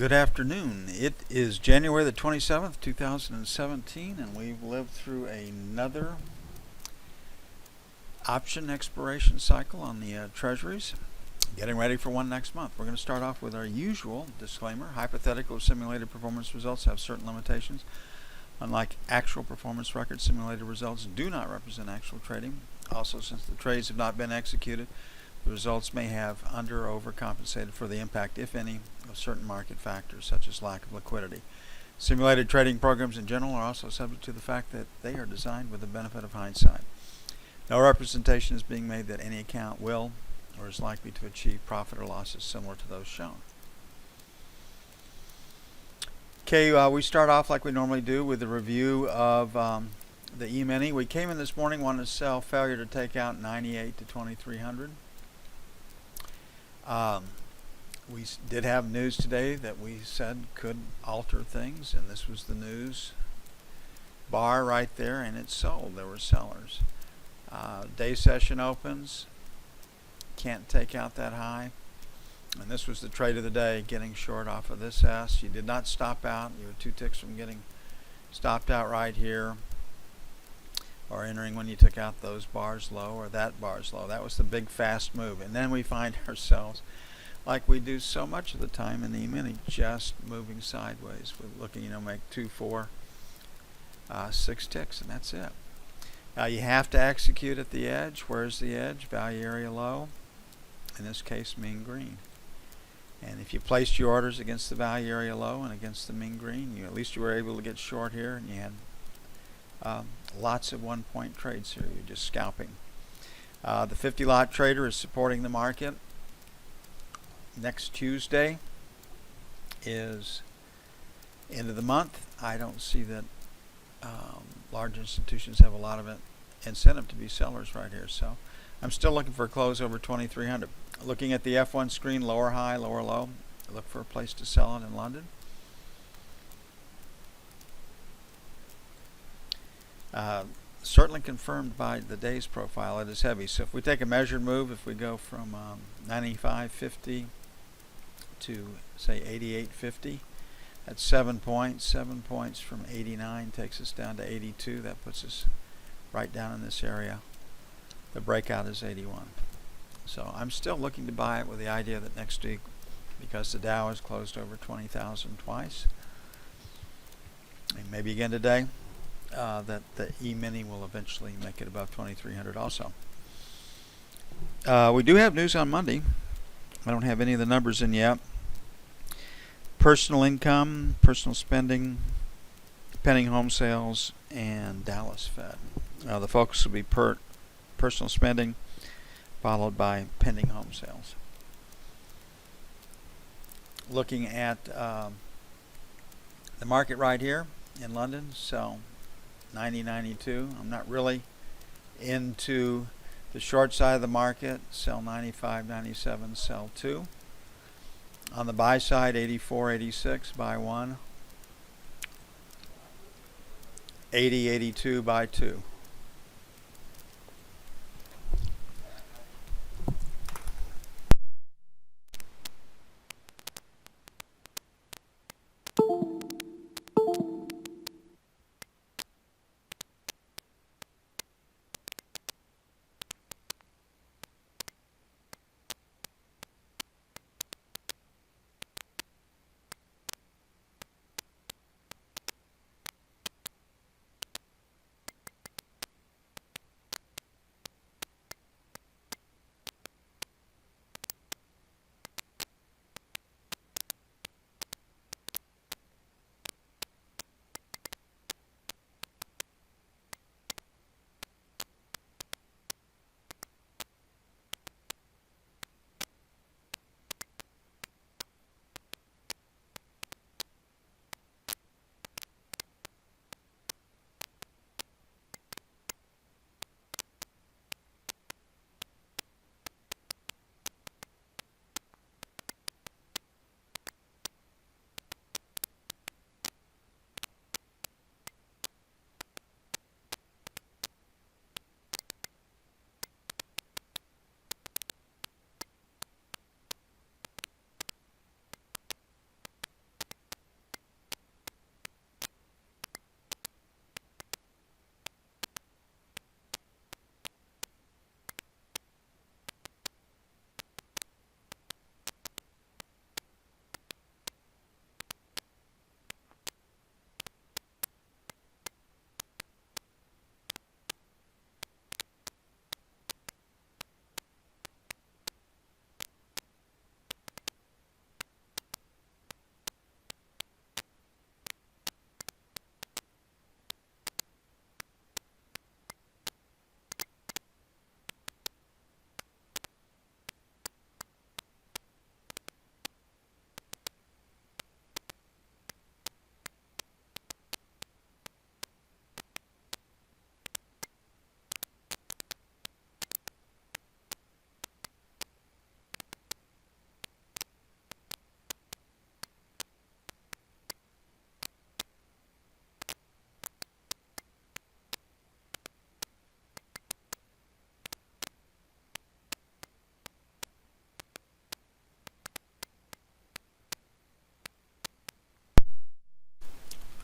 Good afternoon. It is January the 27th, 2017, and we've lived through another option expiration cycle on the Treasuries. Getting ready for one next month. We're going to start off with our usual disclaimer. Hypothetical simulated performance results have certain limitations. Unlike actual performance records, simulated results do not represent actual trading. Also, since the trades have not been executed, the results may have under or overcompensated for the impact, if any, of certain market factors, such as lack of liquidity. Simulated trading programs in general are also subject to the fact that they are designed with the benefit of hindsight. No representation is being made that any account will or is likely to achieve profit or losses similar to those shown. Okay, we start off like we normally do with a review of the EMini. We came in this morning, wanted to sell, failure to take out 98 to 2300. We did have news today that we said could alter things, and this was the news bar right there, and it sold. There were sellers. Day session opens, can't take out that high, and this was the trade of the day, getting short off of this S. You did not stop out. You were 2 ticks from getting stopped out right here, or entering when you took out those bars low or that bar's low. That was the big fast move, and then we find ourselves, like we do so much of the time in the EMini, just moving sideways. We're looking, make 2, 4, 6 ticks, and that's it. Now you have to execute at the edge. Where's the edge? Value area low. In this case, mean green. And if you placed your orders against the value area low and against the mean green, at least you were able to get short here, and you had lots of one-point trades here. You're just scalping. The 50-lot trader is supporting the market. Next Tuesday is end of the month. I don't see that large institutions have a lot of incentive to be sellers right here. So I'm still looking for a close over 2300. Looking at the F1 screen, lower high, lower low. Look for a place to sell it in London. Certainly confirmed by the day's profile, it is heavy. So if we take a measured move, if we go from 95.50 to say 88.50, that's 7 points. 7 points from 89 takes us down to 82. That puts us right down in this area. The breakout is 81. So I'm still looking to buy it with the idea that next week, because the Dow has closed over 20,000 twice, and maybe again today, that the EMini will eventually make it above 2300 also. We do have news on Monday. I don't have any of the numbers in yet. Personal income, personal spending, pending home sales, and Dallas Fed. The focus will be personal spending, followed by pending home sales. Looking at the market right here in London, so 90.92. I'm not really into the short side of the market. Sell 95.97, sell 2. On the buy side, 84.86, buy 1. 80.82, buy 2.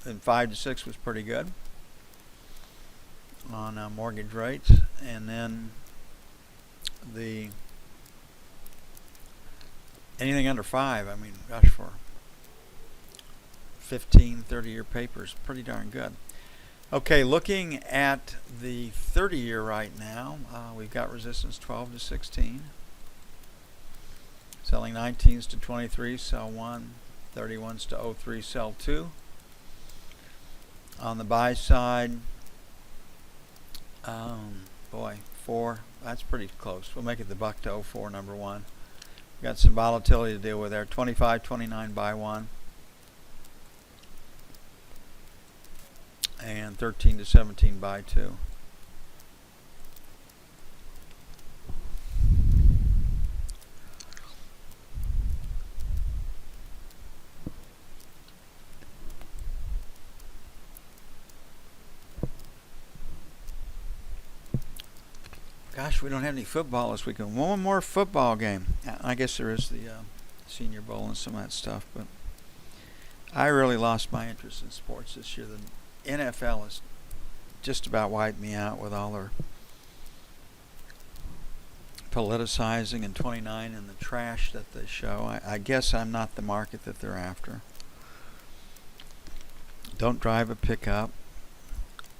and 5 to 6 was pretty good on mortgage rates. And then the anything under 5, I mean, gosh, for 15, 30-year papers, pretty darn good. Okay, looking at the 30-year right now, we've got resistance 12 to 16. Selling 19s to 23, sell 1. 31s to 03, sell 2. On the buy side, boy, 4, that's pretty close. We'll make it the buck to 04, number 1. Got some volatility to deal with there. 25, 29, buy 1. And 13 to 17, buy 2. Gosh, we don't have any football this weekend. One more football game. I guess there is the Senior Bowl and some of that stuff, but I really lost my interest in sports this year. The NFL has just about wiped me out with all their politicizing and 29 and the trash that they show. I guess I'm not the market that they're after. Don't drive a pickup.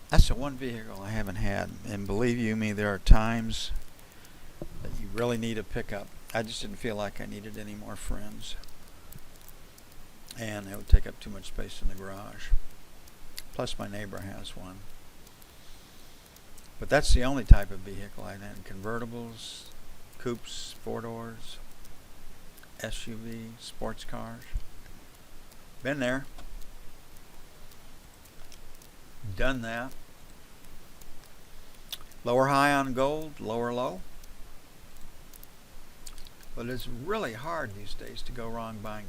That's the one vehicle I haven't had, and believe you me, there are times that you really need a pickup. I just didn't feel like I needed any more friends, and it would take up too much space in the garage. Plus my neighbor has one. But that's the only type of vehicle I've had. Convertibles, coupes, 4-doors, SUV, sports cars. Been there. Done that. Lower high on gold, lower low. But it's really hard these days to go wrong buying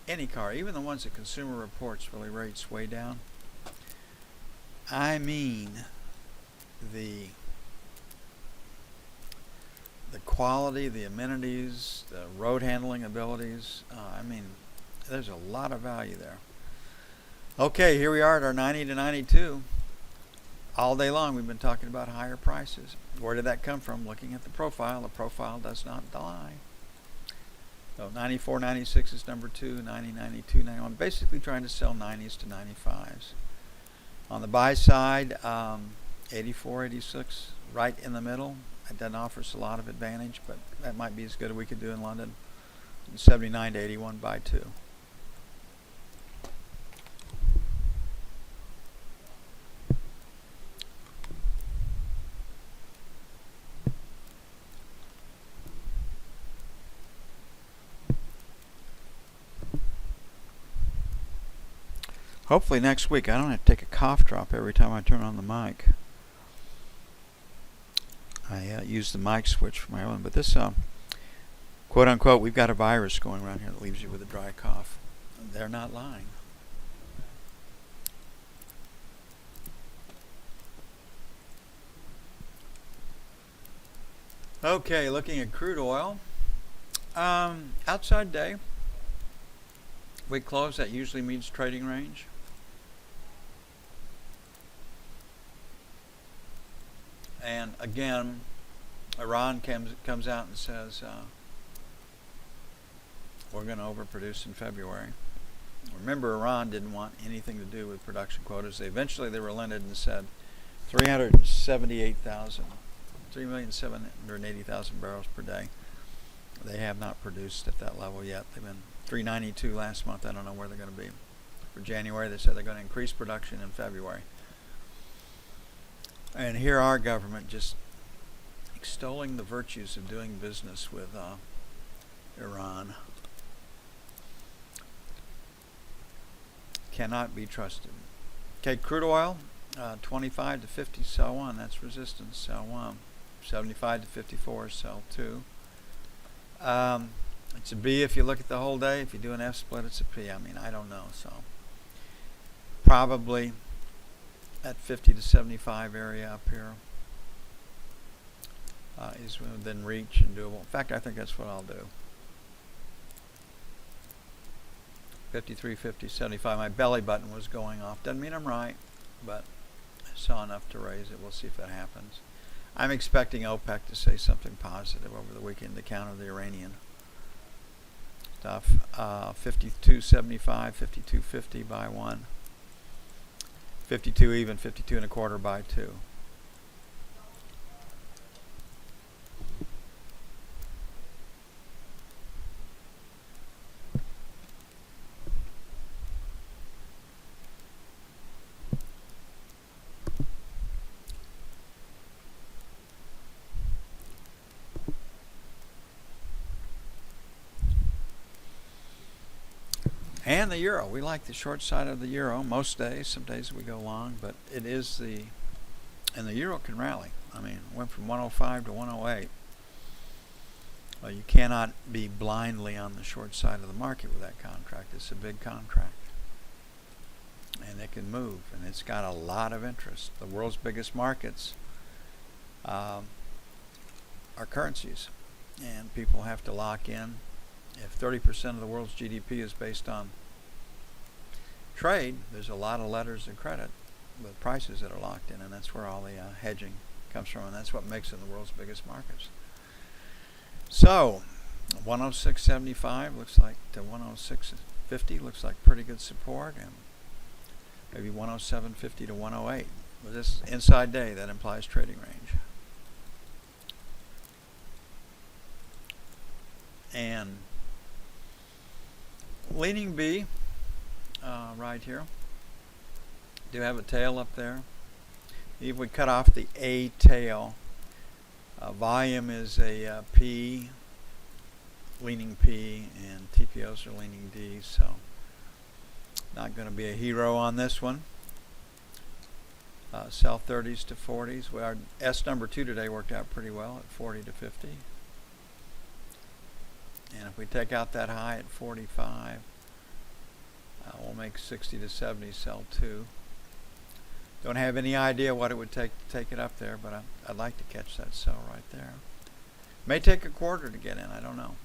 any car, even the ones that Consumer Reports really rates way down. I mean, the quality, the amenities, the road handling abilities. I mean, there's a lot of value there. Okay, here we are at our 90 to 92. All day long we've been talking about higher prices. Where did that come from? Looking at the profile. The profile does not lie. So 94, 96 is number 2, 90, 92, 91. Basically trying to sell 90s to 95s. On the buy side, 84, 86, right in the middle. That doesn't offer us a lot of advantage, but that might be as good as we could do in London. 79 to 81, buy 2. Hopefully next week I don't have to take a cough drop every time I turn on the mic. I use the mic switch for my own, but this quote unquote, we've got a virus going around here that leaves you with a dry cough. They're not lying. Okay, looking at crude oil. Outside day. We close, that usually means trading range. And again, Iran comes out and says we're going to overproduce in February. Remember, Iran didn't want anything to do with production quotas. Eventually they relented and said 3,780,000 barrels per day. They have not produced at that level yet. They've been 392 last month. I don't know where they're going to be. For January, they said they're going to increase production in February. And here our government just extolling the virtues of doing business with Iran. Cannot be trusted. Okay, crude oil, 25 to 50, sell 1. That's resistance, sell 1. 75 to 54, sell 2. It's a B if you look at the whole day. If you do an F split, it's a P. I mean, I don't know. So probably at 50 to 75 area up here is within reach and doable. In fact, I think that's what I'll do. 53.50.75. My belly button was going off. Doesn't mean I'm right, but I saw enough to raise it. We'll see if that happens. I'm expecting OPEC to say something positive over the weekend to counter the Iranian stuff. 52.75, 52.50 by 1. 52 even, 52 and a quarter by 2. And the euro. We like the short side of the euro most days. Some days we go long, but it is and the euro can rally. I mean, it went from 105 to 108. Well, you cannot be blindly on the short side of the market with that contract. It's a big contract. And it can move, and it's got a lot of interest. The world's biggest markets are currencies, and people have to lock in. If 30% of the world's GDP is based on trade, there's a lot of letters of credit with prices that are locked in, and that's where all the hedging comes from, and that's what makes it the world's biggest markets. So 106.75 looks like to 106.50 looks like pretty good support, and maybe 107.50 to 108. With this inside day, that implies trading range. And leaning B right here. Do have a tail up there. If we cut off the A tail, volume is a P, leaning P, and TPOs are leaning D, so not going to be a hero on this one. Sell 30s to 40s. Our S number 2 today worked out pretty well at 40 to 50. And if we take out that high at 45, we'll make 60 to 70, sell 2. Don't have any idea what it would take to take it up there, but I'd like to catch that sell right there. May take a quarter to get in, I don't know.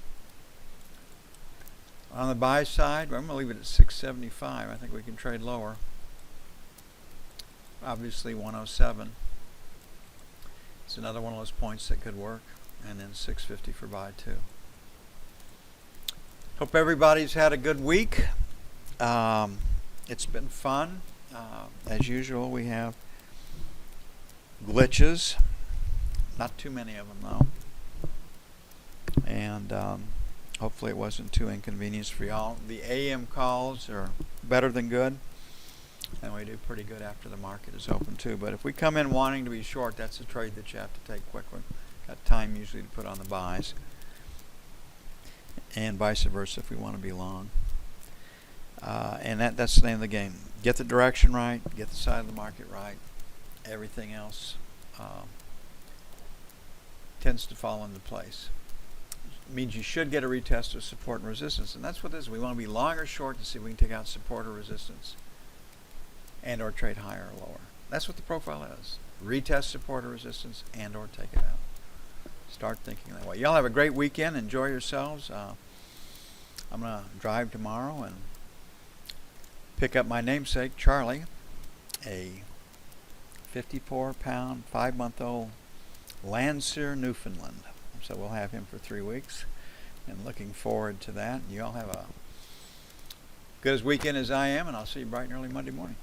On the buy side, I'm going to leave it at 675. I think we can trade lower. Obviously 107. It's another one of those points that could work. And then 650 for buy 2. Hope everybody's had a good week. It's been fun. As usual, we have glitches. Not too many of them, though. And hopefully it wasn't too inconvenienced for y'all. The AM calls are better than good. And we do pretty good after the market is open, too. But if we come in wanting to be short, that's a trade that you have to take quickly. Got time usually to put on the buys. And vice versa if we want to be long. And that's the name of the game. Get the direction right, get the side of the market right. Everything else tends to fall into place. It means you should get a retest of support and resistance. And that's what this is. We want to be long or short to see if we can take out support or resistance and or trade higher or lower. That's what the profile is. Retest support or resistance and or take it out. Start thinking that way. Y'all have a great weekend. Enjoy yourselves. I'm going to drive tomorrow and pick up my namesake, Charlie, a 54-pound, 5-month-old Landseer Newfoundland. So we'll have him for 3 weeks, and looking forward to that. You all have a good as weekend as I am, and I'll see you bright and early Monday morning.